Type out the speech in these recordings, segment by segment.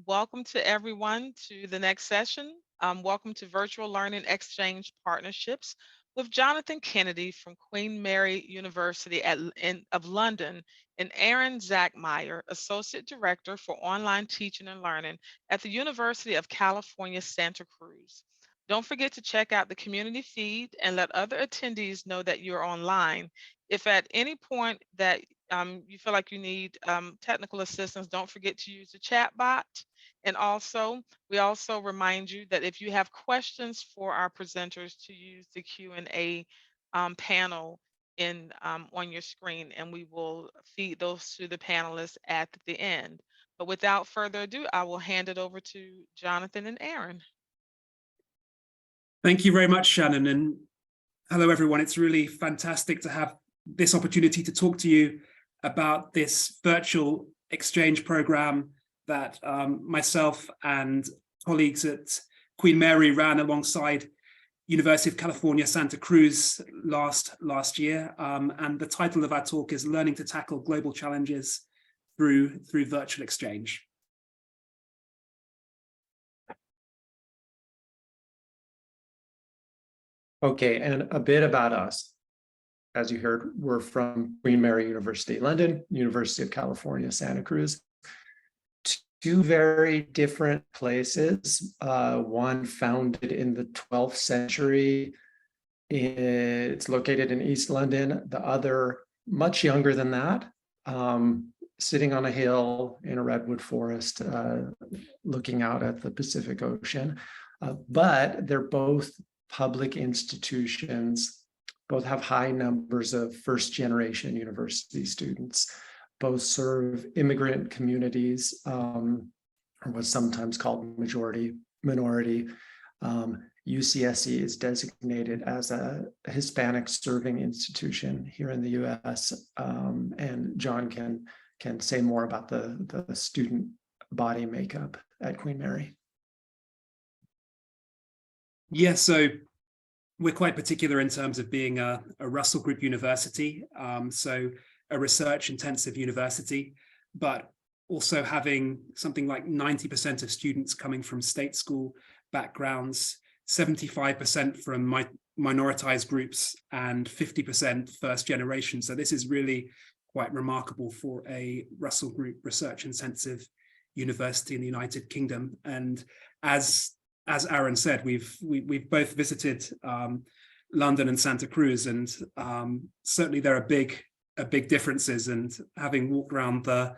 welcome to everyone to the next session. Welcome to Virtual Learning Exchange Partnerships with Jonathan Kennedy from Queen Mary University of London and Aaron Zachmeier, Associate Director for Online Teaching and Learning at the University of California, Santa Cruz. Don't forget to check out the community feed and let other attendees know that you're online. If at any point that you feel like you need technical assistance, don't forget to use the chat bot. And also, we also remind you that if you have questions for our presenters, to use the Q&A panel on your screen, and we will feed those to the panelists at the end. But without further ado, I will hand it over to Jonathan and Aaron. Thank you very much, Shannon, and hello, everyone. It's really fantastic to have this opportunity to talk to you about this virtual exchange program that myself and colleagues at Queen Mary ran alongside University of California, Santa Cruz last year. And the title of our talk is Learning to Tackle Global Challenges through Virtual Exchange. Okay, and a bit about us. As you heard, we're from Queen Mary University, London, University of California, Santa Cruz. Two very different places. One founded in the 12th century. It's located in East London. The other, much younger than that, sitting on a hill in a redwood forest, looking out at the Pacific Ocean. But they're both public institutions, both have high numbers of first-generation university students, both serve immigrant communities, or what's sometimes called minority. UCSC is designated as a Hispanic serving institution here in the US, and John can say more about the student body makeup at Queen Mary. Yes, so we're quite particular in terms of being a Russell Group university, so a research-intensive university, but also having something like 90% of students coming from state school backgrounds, 75% from minoritized groups, and 50% first generation. So this is really quite remarkable for a Russell Group research-intensive university in the United Kingdom. And as Aaron said, we've both visited London and Santa Cruz, and certainly there are big differences. And having walked around the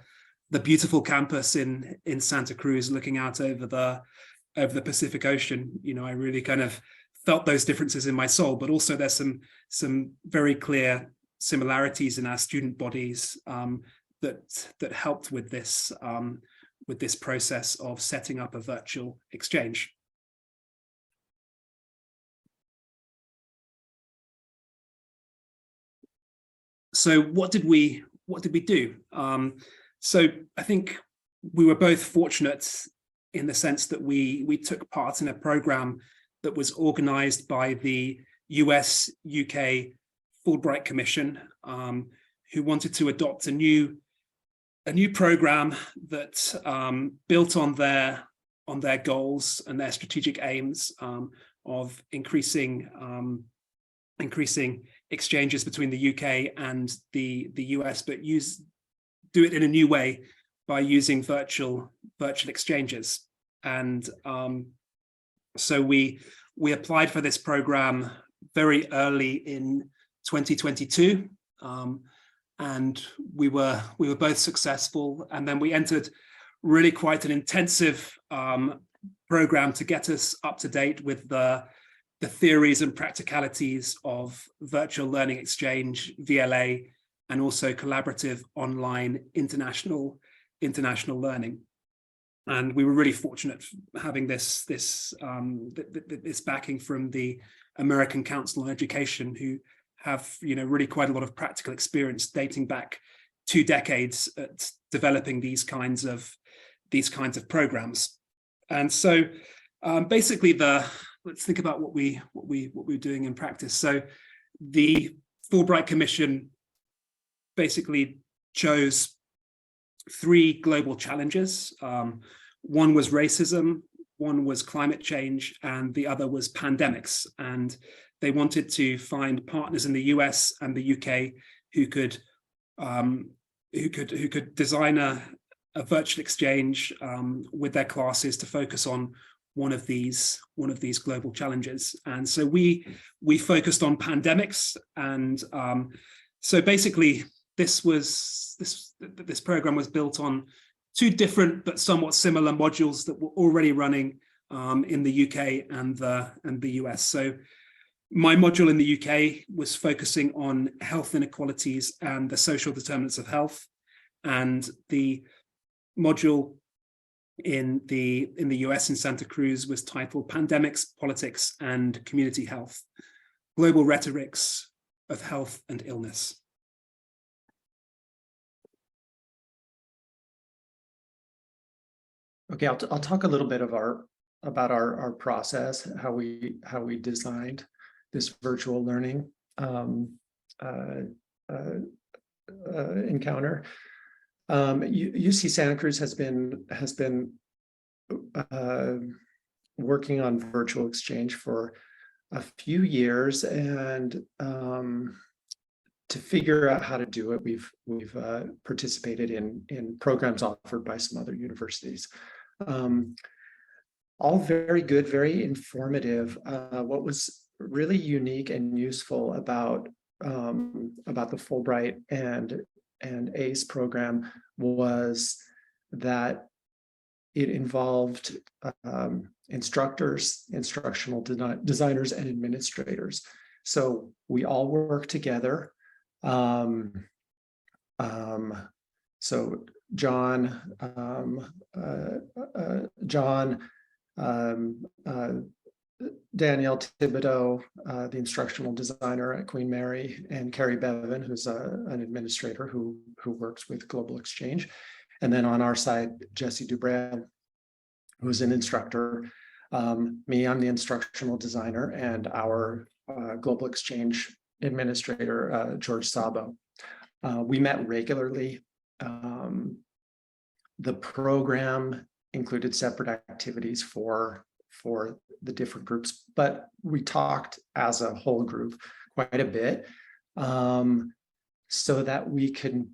beautiful campus in Santa Cruz, looking out over the Pacific Ocean, you know, I really kind of felt those differences in my soul. But also there's some very clear similarities in our student bodies that helped with this process of setting up a virtual exchange. So what did we do? So I think we were both fortunate in the sense that we took part in a program that was organized by the US-UK Fulbright Commission, who wanted to adopt a new program that built on their goals and their strategic aims of increasing exchanges between the UK and the US, but do it in a new way by using virtual exchanges. And so we applied for this program very early in 2022, and we were both successful. And then we entered really quite an intensive program to get us up to date with the theories and practicalities of virtual learning exchange, VLA, and also collaborative online international learning. And we were really fortunate having this backing from the American Council on Education, who have, you know, really quite a lot of practical experience dating back 2 decades at developing these kinds of programs. And so basically let's think about what we're doing in practice. So the Fulbright Commission basically chose 3 global challenges. One was racism, one was climate change, and the other was pandemics. And they wanted to find partners in the US and the UK who could design a virtual exchange with their classes to focus on one of these global challenges. And so we focused on pandemics, and so basically this program was built on two different but somewhat similar modules that were already running in the UK and the US. So my module in the UK was focusing on health inequalities and the social determinants of health, and the module in the US in Santa Cruz was titled Pandemics, Politics, and Community Health: Global Rhetorics of Health and Illness. Okay, I'll talk a little bit about our process, how we designed this virtual learning encounter. UC Santa Cruz has been working on virtual exchange for a few years, and to figure out how to do it, we've participated in programs offered by some other universities. All very good, very informative. What was really unique and useful about the Fulbright and ACE program was that it involved instructors, instructional designers, and administrators. So we all work together. So John, Danielle Thibodeau, the instructional designer at Queen Mary, and Carrie Bevan, who's an administrator who works with Global Exchange. And then on our side, Jesse Dubrand, who's an instructor. Me, I'm the instructional designer, and our Global Exchange administrator, George Sabo. We met regularly. The program included separate activities for the different groups, but we talked as a whole group quite a bit, so that we could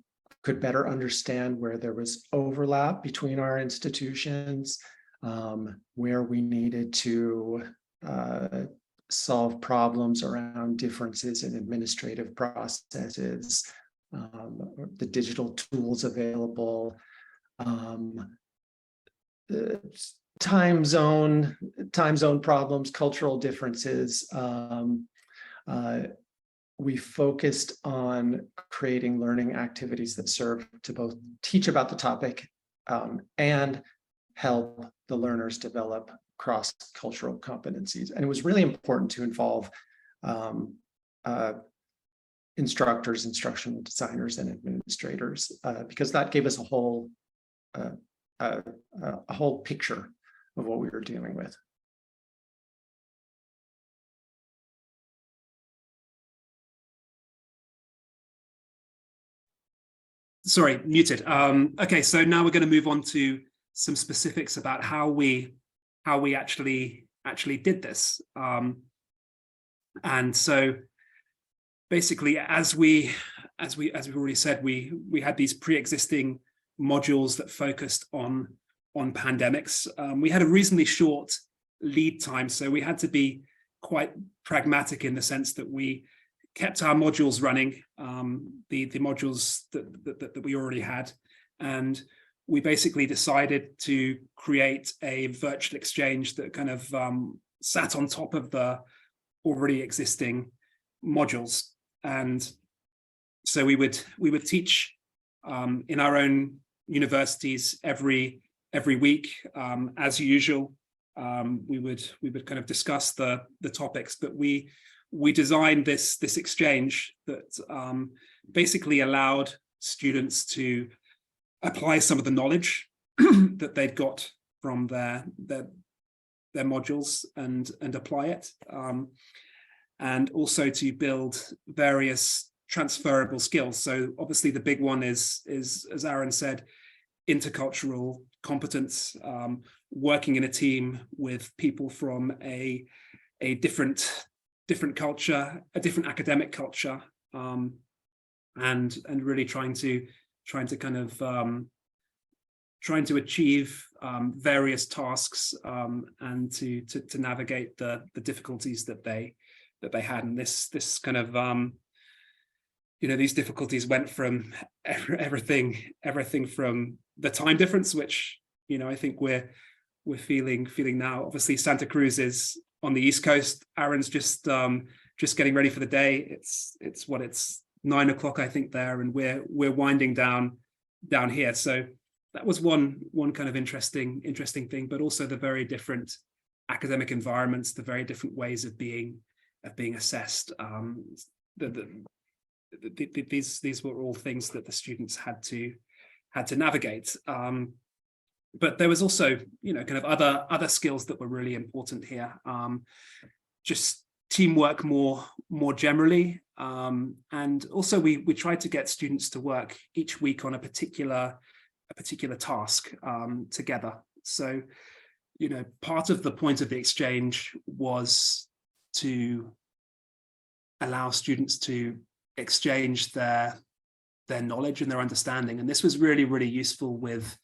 better understand where there was overlap between our institutions, where we needed to solve problems around differences in administrative processes, the digital tools available, time zone problems, cultural differences. We focused on creating learning activities that serve to both teach about the topic and help the learners develop cross-cultural competencies. And it was really important to involve instructors, instructional designers, and administrators, because that gave us a whole picture of what we were dealing with. Sorry, muted. Okay, so now we're going to move on to some specifics about how we actually did this. And so basically, as we've already said, we had these pre-existing modules that focused on pandemics. We had a reasonably short lead time, so we had to be quite pragmatic in the sense that we kept our modules running, the modules that we already had, and we basically decided to create a virtual exchange that kind of sat on top of the already existing modules. And so we would teach in our own universities every week, as usual. We would kind of discuss the topics, but we designed this exchange that basically allowed students to apply some of the knowledge that they'd got from their modules and apply it, and also to build various transferable skills. So obviously the big one is, as Aaron said, intercultural competence, working in a team with people from a different culture, a different academic culture, and really trying to kind of trying to achieve various tasks, and to navigate the difficulties that they had. And this kind of these difficulties went from everything from the time difference, which I think we're feeling now. Obviously, Santa Cruz is on the East Coast. Aaron's just getting ready for the day. It's 9 o'clock, I think, there, and we're winding down here. So that was one kind of interesting thing, but also the very different academic environments, the very different ways of being assessed. These were all things that the students had to navigate. But there was also, kind of other skills that were really important here. Just teamwork more generally, and also we tried to get students to work each week on a particular task together. So, part of the point of the exchange was to allow students to exchange their knowledge and their understanding, and this was really, really useful with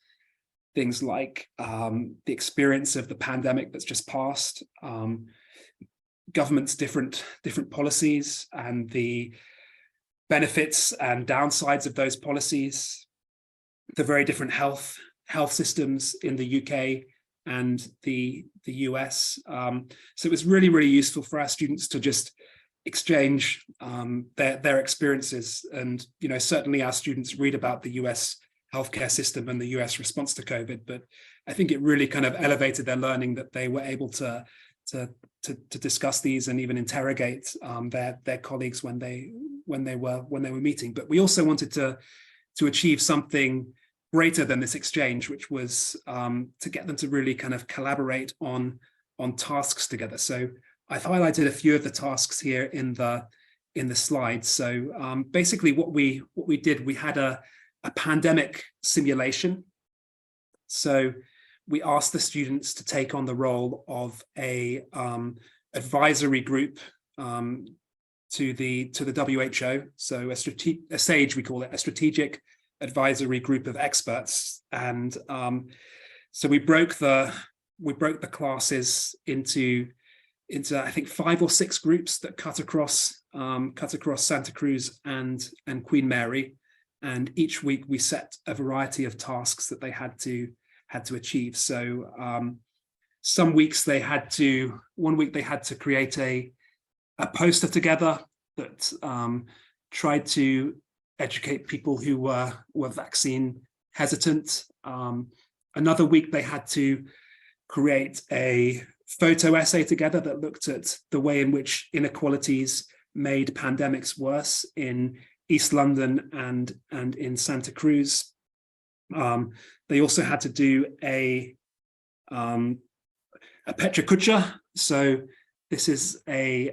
things like the experience of the pandemic that's just passed, government's different policies and the benefits and downsides of those policies, the very different health systems in the UK and the US. So it was really, really useful for our students to just exchange their experiences. And certainly our students read about the US healthcare system and the US response to COVID, but I think it really kind of elevated their learning that they were able to discuss these and even interrogate their colleagues when they were meeting. But we also wanted to achieve something greater than this exchange, which was to get them to really kind of collaborate on tasks together. So I've highlighted a few of the tasks here in the slides. So basically what we did, we had a pandemic simulation. So we asked the students to take on the role of a advisory group to the WHO. So a SAGE, we call it, a strategic advisory group of experts. And so we broke the classes into I think 5 or 6 groups that cut across Santa Cruz and Queen Mary. And each week we set a variety of tasks that they had to achieve. So some weeks one week they had to create a poster together that tried to educate people who were vaccine hesitant. Another week they had to create a photo essay together that looked at the way in which inequalities made pandemics worse in East London and in Santa Cruz. They also had to do a Petra Kucha. So this is a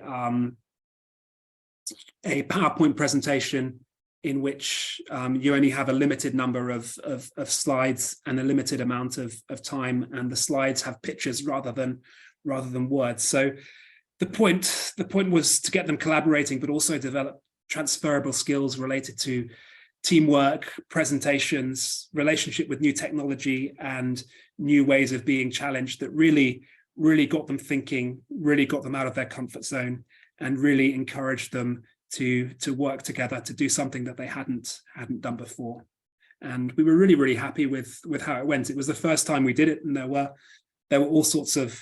PowerPoint presentation in which you only have a limited number of slides and a limited amount of time, and the slides have pictures rather than words. So the point was to get them collaborating, but also develop transferable skills related to teamwork, presentations, relationship with new technology, and new ways of being challenged that really got them thinking, really got them out of their comfort zone, and really encouraged them to work together to do something that they hadn't done before. And we were really, really happy with how it went. It was the first time we did it, and there were all sorts of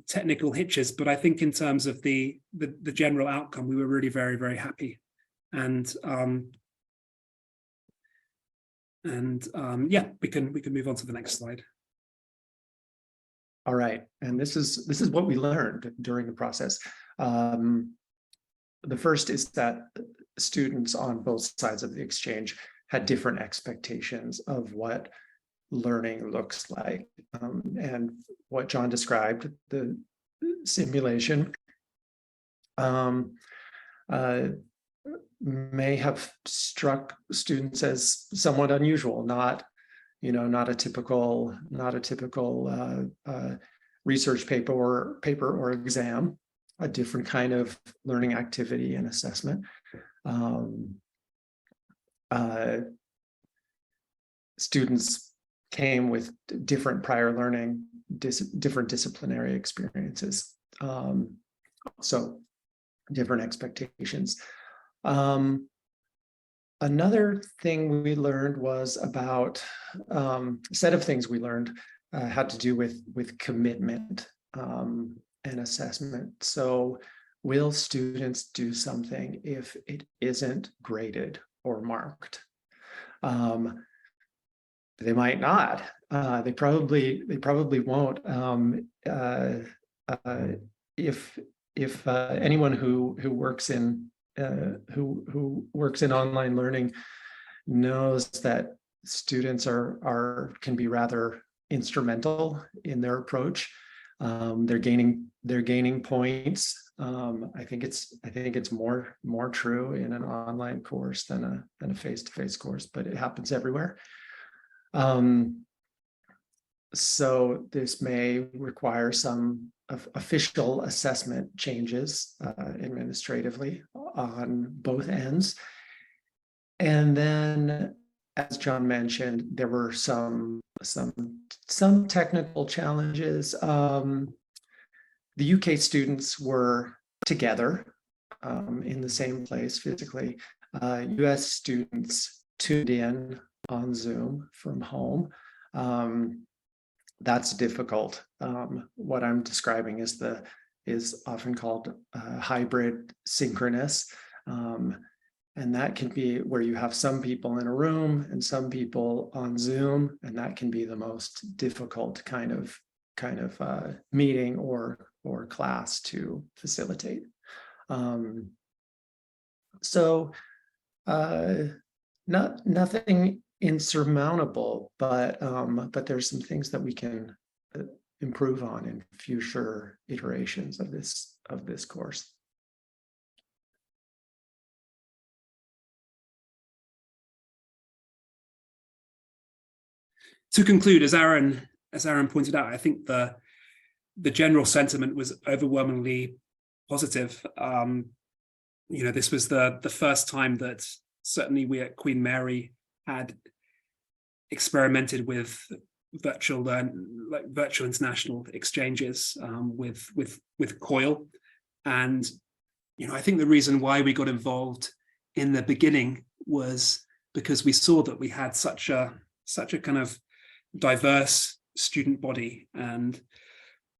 technical hitches, but I think in terms of the general outcome, we were really very, very happy. And yeah, we can move on to the next slide. All right, and this is what we learned during the process. The first is that students on both sides of the exchange had different expectations of what learning looks like, and what John described, the simulation, may have struck students as somewhat unusual, not not a typical research paper or exam, a different kind of learning activity and assessment. Students came with different prior learning, different disciplinary experiences, so different expectations. Another thing we learned was about a set of things we learned had to do with commitment and assessment. So will students do something if it isn't graded or marked? They might not. They probably won't. If anyone who works in online learning knows that students can be rather instrumental in their approach. They're gaining points. I think it's more true in an online course than a face-to-face course, but it happens everywhere. So this may require some official assessment changes administratively on both ends. And then, as John mentioned, there were some technical challenges. The UK students were together in the same place physically. US students tuned in on Zoom from home. That's difficult. What I'm describing is often called hybrid synchronous. And that can be where you have some people in a room and some people on Zoom, and that can be the most difficult kind of meeting or class to facilitate. So nothing insurmountable, but there's some things that we can improve on in future iterations of this course. To conclude, as Aaron pointed out, I think the general sentiment was overwhelmingly positive. This was the first time that certainly we at Queen Mary had experimented with virtual international exchanges with COIL, and I think the reason why we got involved in the beginning was because we saw that we had such a kind of diverse student body, and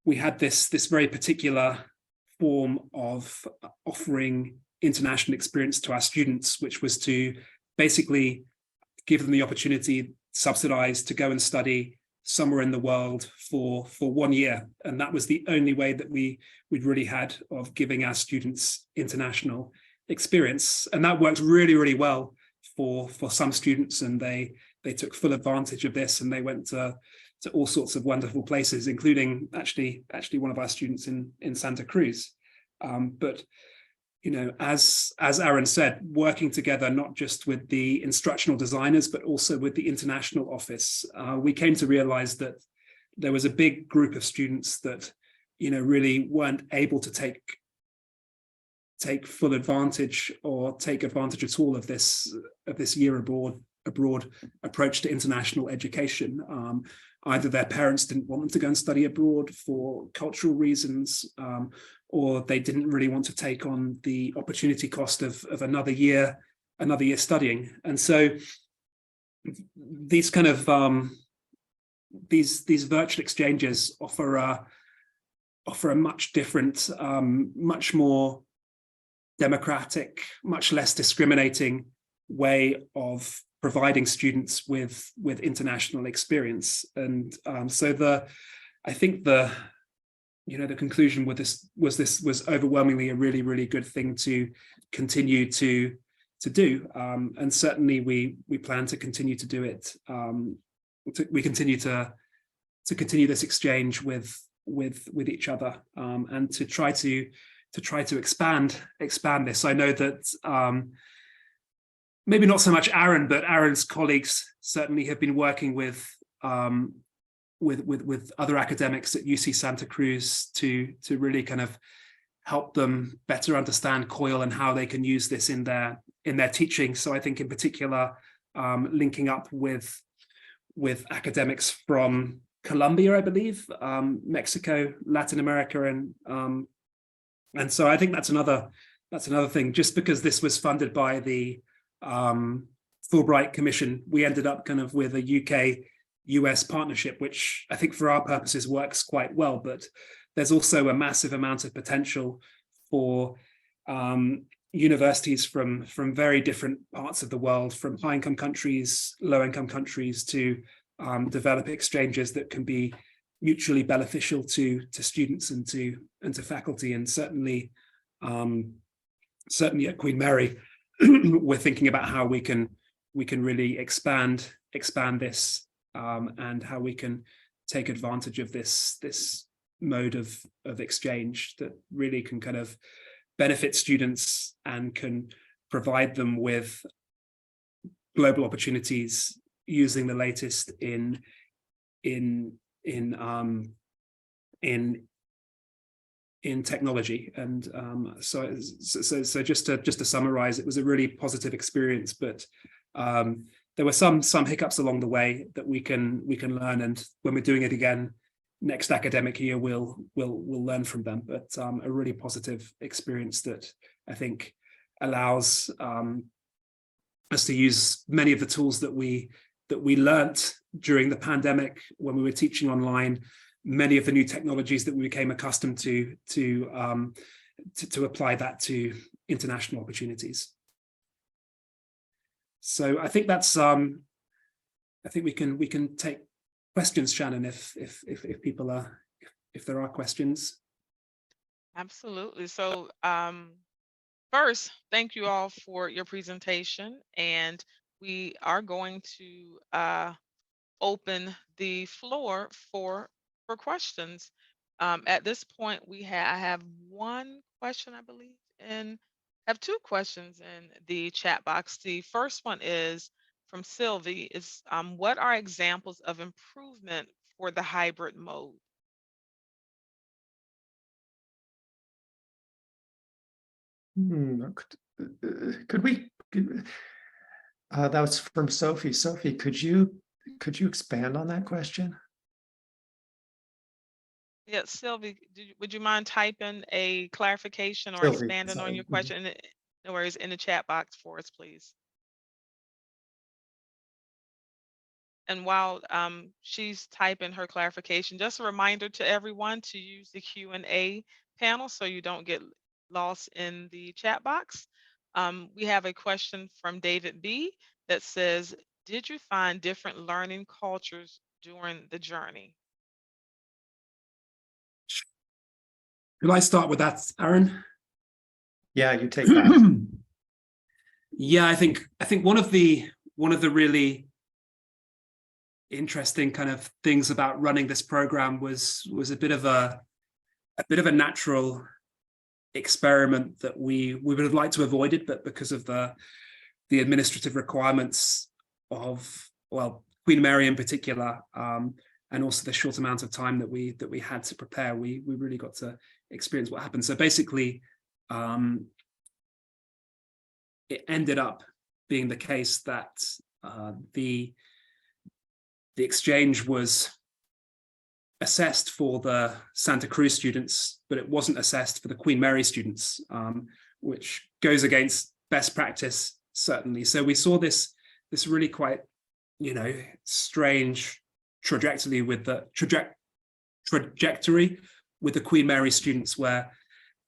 we had this very particular form of offering international experience to our students, which was to basically give them the opportunity, subsidized, to go and study somewhere in the world for 1 year. And that was the only way that we'd really had of giving our students international experience. And that worked really, really well for some students, and they took full advantage of this, and they went to all sorts of wonderful places, including actually one of our students in Santa Cruz. But as Aaron said, working together not just with the instructional designers, but also with the international office, we came to realize that there was a big group of students that really weren't able to take full advantage or take advantage at all of this year abroad approach to international education. Either their parents didn't want them to go and study abroad for cultural reasons, or they didn't really want to take on the opportunity cost of another year studying. And so these kind of these virtual exchanges offer a much different, much more democratic, much less discriminating way of providing students with international experience. And so I think the conclusion with this was overwhelmingly a really, really good thing to continue to do. And certainly we plan to continue to do it. We continue to continue this exchange with each other, and to try to expand this. I know that maybe not so much Aaron, but Aaron's colleagues certainly have been working with other academics at UC Santa Cruz to really kind of help them better understand COIL and how they can use this in their teaching. So I think in particular, linking up with academics from Colombia, I believe, Mexico, Latin America, and so I think that's another thing. Just because this was funded by the Fulbright Commission, we ended up kind of with a UK-US partnership, which I think for our purposes works quite well. But there's also a massive amount of potential for universities from very different parts of the world, from high-income countries, low-income countries, to develop exchanges that can be mutually beneficial to students and to faculty. And certainly at Queen Mary, we're thinking about how we can really expand this, and how we can take advantage of this mode of exchange that really can kind of benefit students and can provide them with global opportunities using the latest in technology. And so just to summarize, it was a really positive experience, but there were some hiccups along the way that we can learn, and when we're doing it again next academic year, we'll learn from them. But a really positive experience that I think allows us to use many of the tools that we learnt during the pandemic when we were teaching online, many of the new technologies that we became accustomed to apply that to international opportunities. So I think that's I think we can take questions, Shannon, if people are, if there are questions. Absolutely. So first, thank you all for your presentation, and we are going to open the floor for questions. At this point, I have one question, I believe, and have two questions in the chat box. The first one is from Sylvie. Is what are examples of improvement for the hybrid mode? Could we? That was from Sophie. Sophie, could you expand on that question? Yeah, Sylvie, would you mind typing a clarification or Sylvie, expanding on sorry. your question? No worries, in the chat box for us, please. And while she's typing her clarification, just a reminder to everyone to use the Q&A panel so you don't get lost in the chat box. We have a question from David B. that says, did you find different learning cultures during the journey? Could I start with that, Aaron? Yeah, you take that. Yeah, I think one of the really interesting kind of things about running this program was a bit of a natural experiment that we would have liked to avoid it, but because of the administrative requirements of, well, Queen Mary in particular, and also the short amount of time that we had to prepare, we really got to experience what happened. So basically, it ended up being the case that the exchange was assessed for the Santa Cruz students, but it wasn't assessed for the Queen Mary students, which goes against best practice, certainly. So we saw this really quite, strange trajectory with the Queen Mary students, where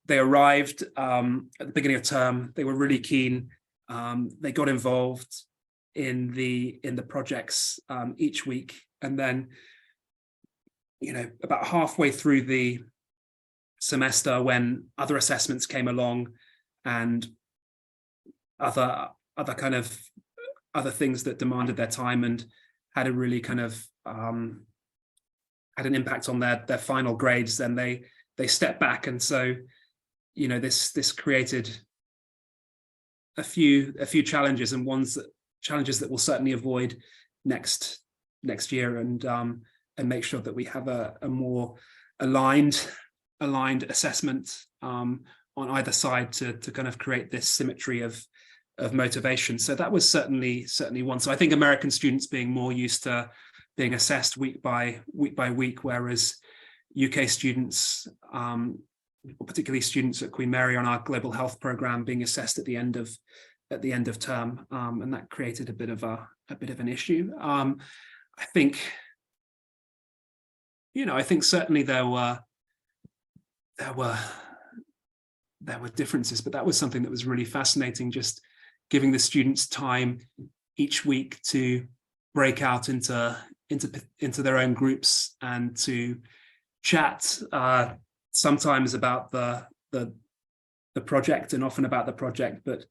they arrived at the beginning of term. They were really keen. They got involved in the projects each week, and then about halfway through the semester, when other assessments came along and other things that demanded their time and had a really kind of had an impact on their final grades, then they stepped back. And so this created a few challenges, and challenges that we'll certainly avoid next year, and make sure that we have a more aligned assessment on either side to kind of create this symmetry of motivation. So that was certainly one. So I think American students being more used to being assessed week by week, whereas UK students, particularly students at Queen Mary on our global health program, being assessed at the end of term, and that created a bit of an issue. I think certainly there were differences, but that was something that was really fascinating, just giving the students time each week to break out into their own groups and to chat, sometimes about the project, and often about the project, but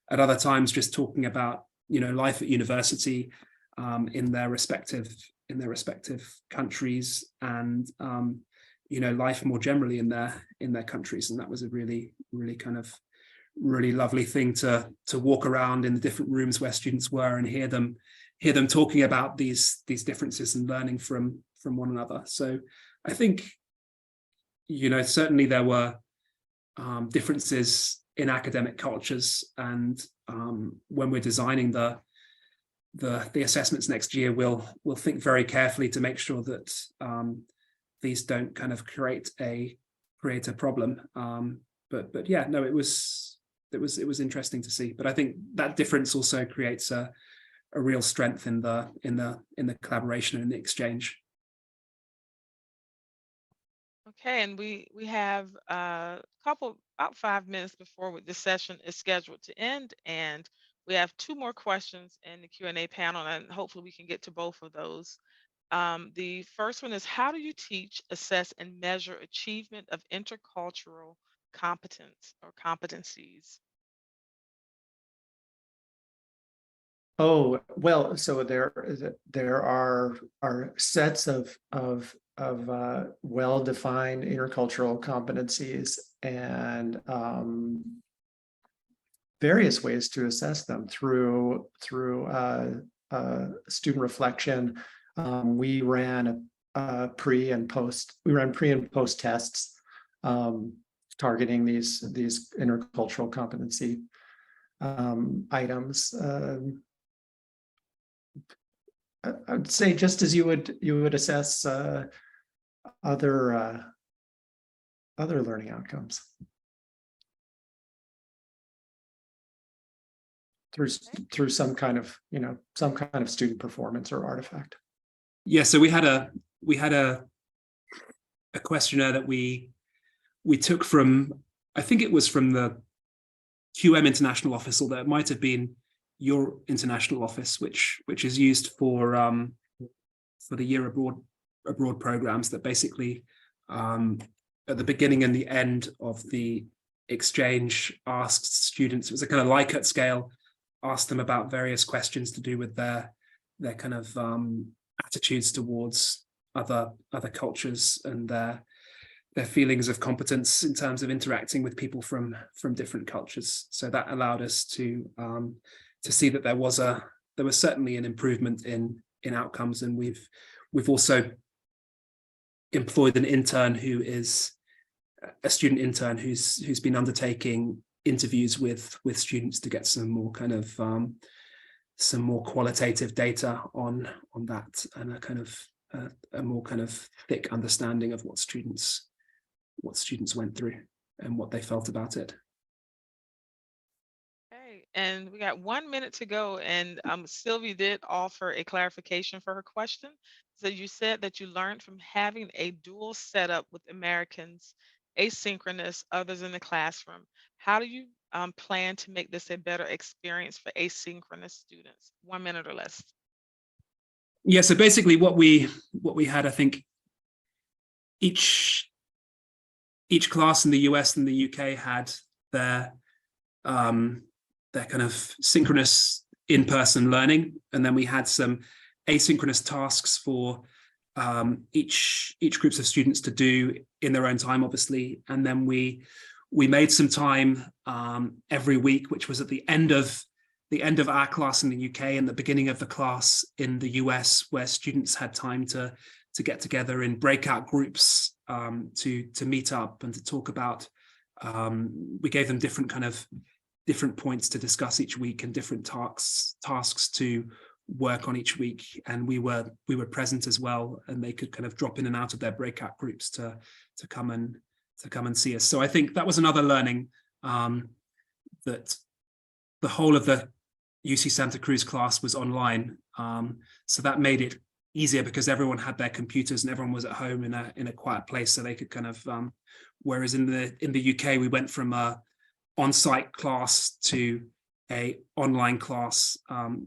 at other times just talking about life at university, in their respective countries, and life more generally in their countries. And that was a really kind of really lovely thing to walk around in the different rooms where students were and hear them talking about these differences and learning from one another. So I think certainly there were differences in academic cultures, and when we're designing the assessments next year, we'll think very carefully to make sure that these don't kind of create a problem. But yeah, no, it was interesting to see. But I think that difference also creates a real strength in the collaboration and the exchange. Okay, and we have a couple, about 5 minutes before this session is scheduled to end, and we have 2 more questions in the Q&A panel, and hopefully we can get to both of those. The first one is, how do you teach, assess, and measure achievement of intercultural competence or competencies? Oh, well, so there are sets of well-defined intercultural competencies, and various ways to assess them through student reflection. We ran pre and post tests, targeting these intercultural competency items. I'd say just as you would assess other learning outcomes through some kind of student performance or artifact. Yeah, so we had a questionnaire that we took from, I think it was from the QM International Office, although it might have been your international office, which is used for the year abroad programs, that basically at the beginning and the end of the exchange asks students, it was a kind of Likert scale, asked them about various questions to do with their kind of attitudes towards other cultures and their feelings of competence in terms of interacting with people from different cultures. So that allowed us to see that there was certainly an improvement in outcomes, and we've also employed an intern who is a student intern who's been undertaking interviews with students to get some more kind of some more qualitative data on that, and a kind of a more kind of thick understanding of what students went through and what they felt about it. Okay, and we got 1 minute to go, and Sylvie did offer a clarification for her question. So you said that you learned from having a dual setup with Americans, asynchronous, others in the classroom. How do you plan to make this a better experience for asynchronous students? 1 minute or less. Yeah, so basically what we had, I think each class in the US and the UK had their kind of synchronous in-person learning, and then we had some asynchronous tasks for each groups of students to do in their own time, obviously, and then we we made some time every week, which was at the end of our class in the UK and the beginning of the class in the US, where students had time to get together in breakout groups to meet up and to talk about. We gave them different points to discuss each week and different tasks to work on each week, and we were present as well, and they could kind of drop in and out of their breakout groups to come and see us. So I think that was another learning, that the whole of the UC Santa Cruz class was online, so that made it easier because everyone had their computers and everyone was at home in a quiet place, so they could kind of whereas in the UK we went from a on-site class to a online class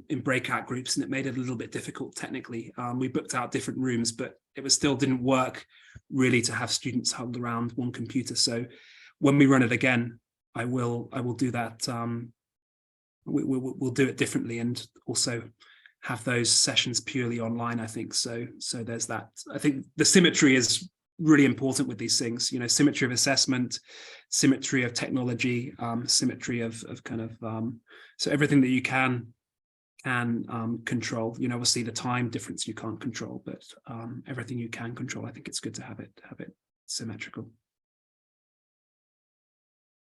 in breakout groups, and it made it a little bit difficult technically. We booked out different rooms, but it still didn't work really to have students huddled around one computer. So when we run it again, I will do that. We'll do it differently and also have those sessions purely online, I think. So there's that. I think the symmetry is really important with these things, symmetry of assessment, symmetry of technology, symmetry of kind of so everything that you can control. Obviously the time difference you can't control, but everything you can control, I think it's good to have it symmetrical.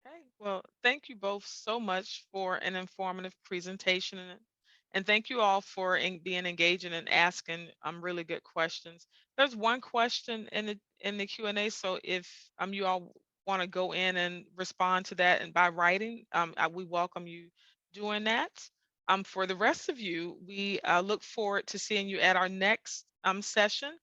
Okay, well, thank you both so much for an informative presentation, and thank you all for being engaging and asking really good questions. There's one question in the Q&A, so if you all want to go in and respond to that and by writing, we welcome you doing that. For the rest of you, we look forward to seeing you at our next session.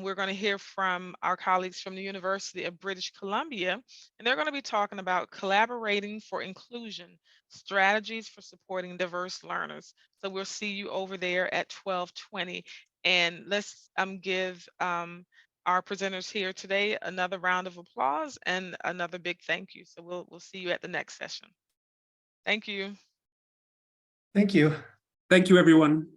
We're going to hear from our colleagues from the University of British Columbia, and they're going to be talking about collaborating for inclusion, strategies for supporting diverse learners. So we'll see you over there at 12:20. And let's give our presenters here today another round of applause and another big thank you. So we'll see you at the next session. Thank you. Thank you. Thank you, everyone.